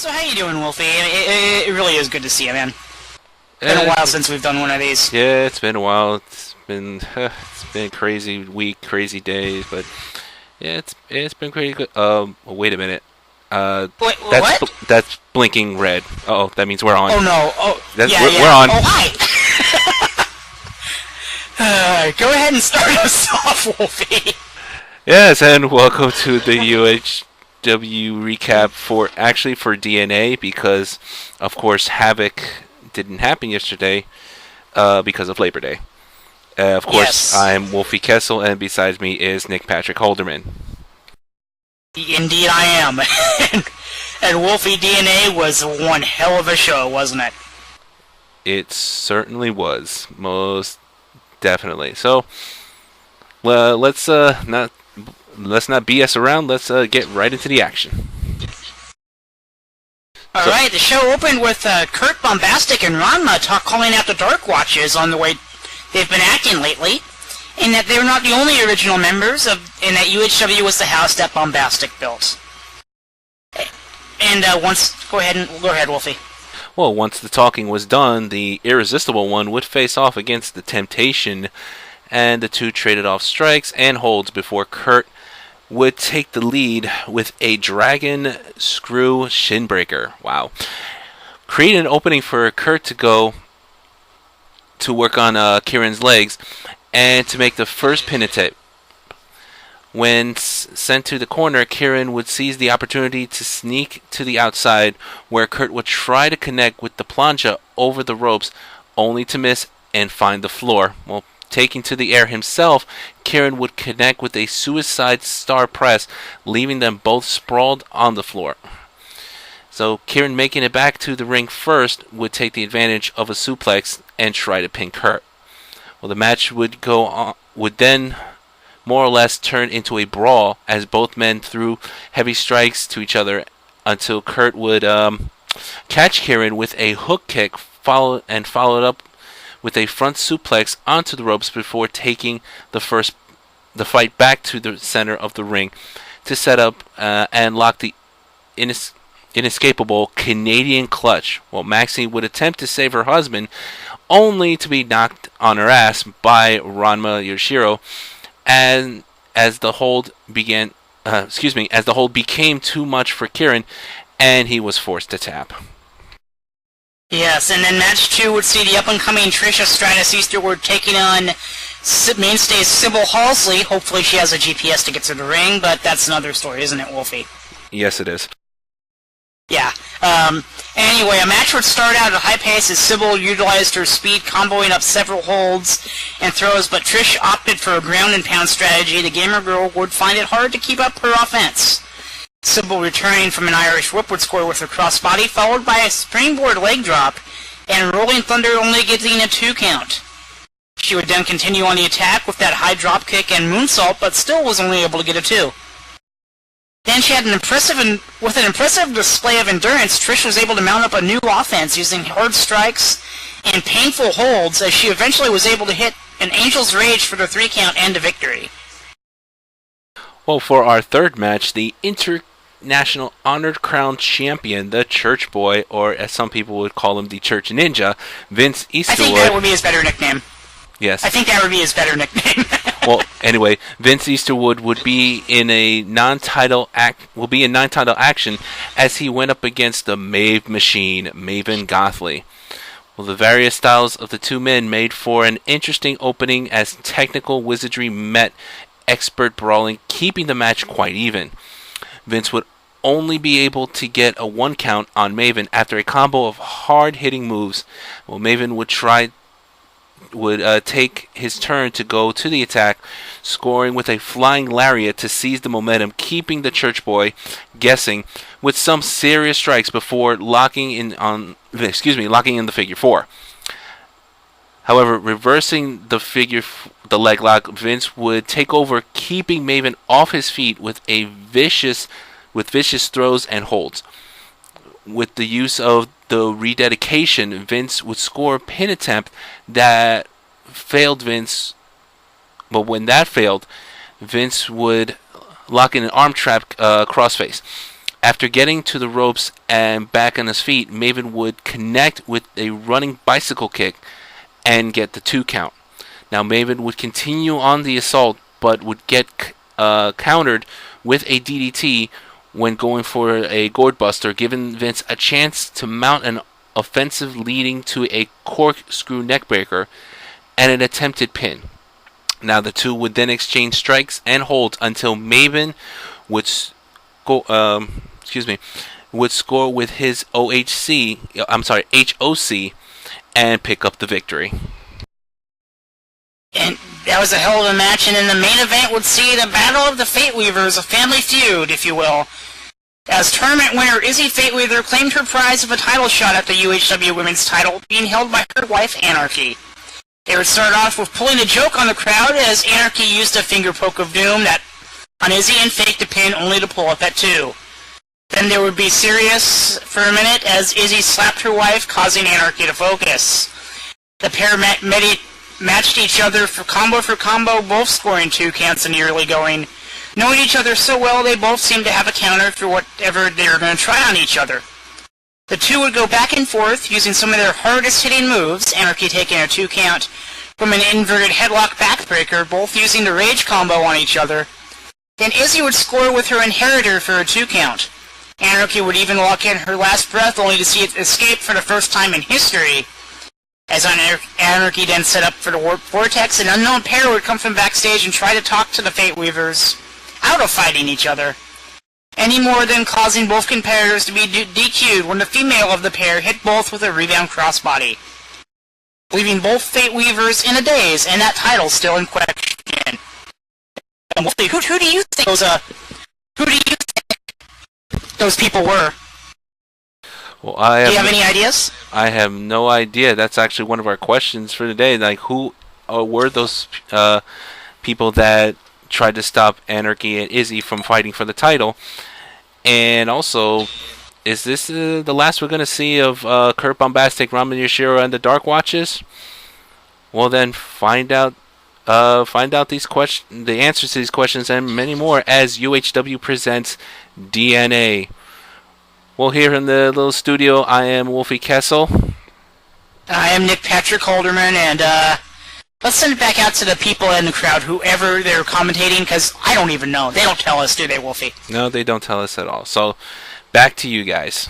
So how you doing, Wolfie? It really is good to see you, man. It's been a while since we've done one of these. Yeah, it's been a while. It's been a crazy week, crazy days, but yeah, it's been pretty good. Wait a minute. Wait, that's what? that's blinking red. Oh, that means we're on. Oh no! Oh, yeah. We're on. Oh, hi. Go ahead and start us off, Wolfie. Yes, and welcome to the UHW recap for DNA, because of course Havoc didn't happen yesterday because of Labor Day. Of course, Yes. I'm Wolfie Kessel, and besides me is Nick Patrick Holderman. Indeed, I am. And Wolfie DNA was one hell of a show, wasn't it? It certainly was, most definitely. So, let's not BS around. Let's get right into the action. Alright, the show opened with Kurt Bombastic and Ranma calling out the Dark Watches on the way they've been acting lately, and that they're not the only original members and that UHW was the house that Bombastic built. And go ahead, Wolfie. Well, once the talking was done, the Irresistible One would face off against the Temptation, and the two traded off strikes and holds before Kurt would take the lead with a Dragon Screw Shinbreaker. Wow. Creating an opening for Kurt to go to work on Kieran's legs and to make the first pin attempt. When sent to the corner, Kieran would seize the opportunity to sneak to the outside, where Kurt would try to connect with the plancha over the ropes, only to miss and find the floor. Well, taking to the air himself, Kieran would connect with a suicide star press, leaving them both sprawled on the floor. So Kieran, making it back to the ring first, would take the advantage of a suplex and try to pin Kurt. Well, the match would then more or less turn into a brawl, as both men threw heavy strikes to each other until Kurt would catch Kieran with a hook kick, followed up with a front suplex onto the ropes before taking the fight back to the center of the ring to set up and lock the inescapable Canadian clutch. Well, Maxie would attempt to save her husband, only to be knocked on her ass by Ranma Yoshiro, and as the hold became too much for Kieran, and he was forced to tap. Yes, and then match 2 would see the up-and-coming Tricia Stratus Easterwood taking on mainstay Sybil Halsley. Hopefully she has a GPS to get to the ring, but that's another story, isn't it, Wolfie? Yes, it is. Yeah. Anyway, a match would start out at a high pace as Sybil utilized her speed, comboing up several holds and throws, but Trish opted for a ground and pound strategy. The gamer girl would find it hard to keep up her offense. Sybil returning from an Irish whip would score with her crossbody, followed by a springboard leg drop, and Rolling Thunder only getting a 2 count. She would then continue on the attack with that high drop kick and moonsault, but still was only able to get a 2. Then she had with an impressive display of endurance, Trish was able to mount up a new offense using hard strikes and painful holds, as she eventually was able to hit an Angel's Rage for the 3 count and a victory. Well, for our third match, the International Honored Crown Champion, the Church Boy, or as some people would call him, the Church Ninja, Vince Easterwood. I think that would be his better nickname. Yes. I think that would be his better nickname. Well, anyway, Vince Easterwood would be in non-title action as he went up against the Mave Machine, Maven Gothley. Well, the various styles of the two men made for an interesting opening as technical wizardry met expert brawling, keeping the match quite even. Vince would only be able to get a 1 count on Maven after a combo of hard-hitting moves. Well, Maven would take his turn to go to the attack, scoring with a flying lariat to seize the momentum, keeping the Church Boy guessing with some serious strikes before locking in the figure 4. However, reversing the leg lock, Vince would take over, keeping Maven off his feet with vicious throws and holds. With the use of the rededication, Vince would score a pin attempt that failed Vince. But when that failed, Vince would lock in an arm trap crossface. After getting to the ropes and back on his feet, Maven would connect with a running bicycle kick and get the 2 count. Now Maven would continue on the assault, but would get countered with a DDT when going for a gourd buster, giving Vince a chance to mount an offensive leading to a corkscrew neckbreaker and an attempted pin. Now the two would then exchange strikes and holds until Maven would score with his HOC and pick up the victory. And that was a hell of a match, and then the main event would see the Battle of the Fate Weavers, a family feud, if you will. As tournament winner Izzy Fate Weaver claimed her prize of a title shot at the UHW Women's title, being held by her wife Anarchy. They would start off with pulling a joke on the crowd as Anarchy used a finger poke of doom on Izzy and faked a pin only to pull up at 2. Then there would be serious for a minute as Izzy slapped her wife, causing Anarchy to focus. The pair matched each other for combo, both scoring 2 counts in the early going. Knowing each other so well, they both seemed to have a counter for whatever they were going to try on each other. The two would go back and forth, using some of their hardest-hitting moves, Anarchy taking a 2 count from an inverted headlock backbreaker, both using the rage combo on each other. Then Izzy would score with her inheritor for a 2 count. Anarchy would even lock in her last breath, only to see it escape for the first time in history. As Anarchy then set up for the Warp Vortex, an unknown pair would come from backstage and try to talk to the Fate Weavers out of fighting each other, any more than causing both competitors to be DQ'd when the female of the pair hit both with a rebound crossbody, leaving both Fate Weavers in a daze and that title still in question. Who do you think those people were? Well, do you have any ideas? I have no idea. That's actually one of our questions for today. Like, who were those people that tried to stop Anarchy and Izzy from fighting for the title? And also, is this the last we're going to see of Kurt Bombastic, Ramen Yoshiro, and the Dark Watches? Well, then find out the answers to these questions and many more as UHW presents DNA. Well, here in the little studio, I am Wolfie Kessel. I am Nick Patrick Holderman, and let's send it back out to the people in the crowd, whoever they're commentating, because I don't even know. They don't tell us, do they, Wolfie? No, they don't tell us at all. So, back to you guys.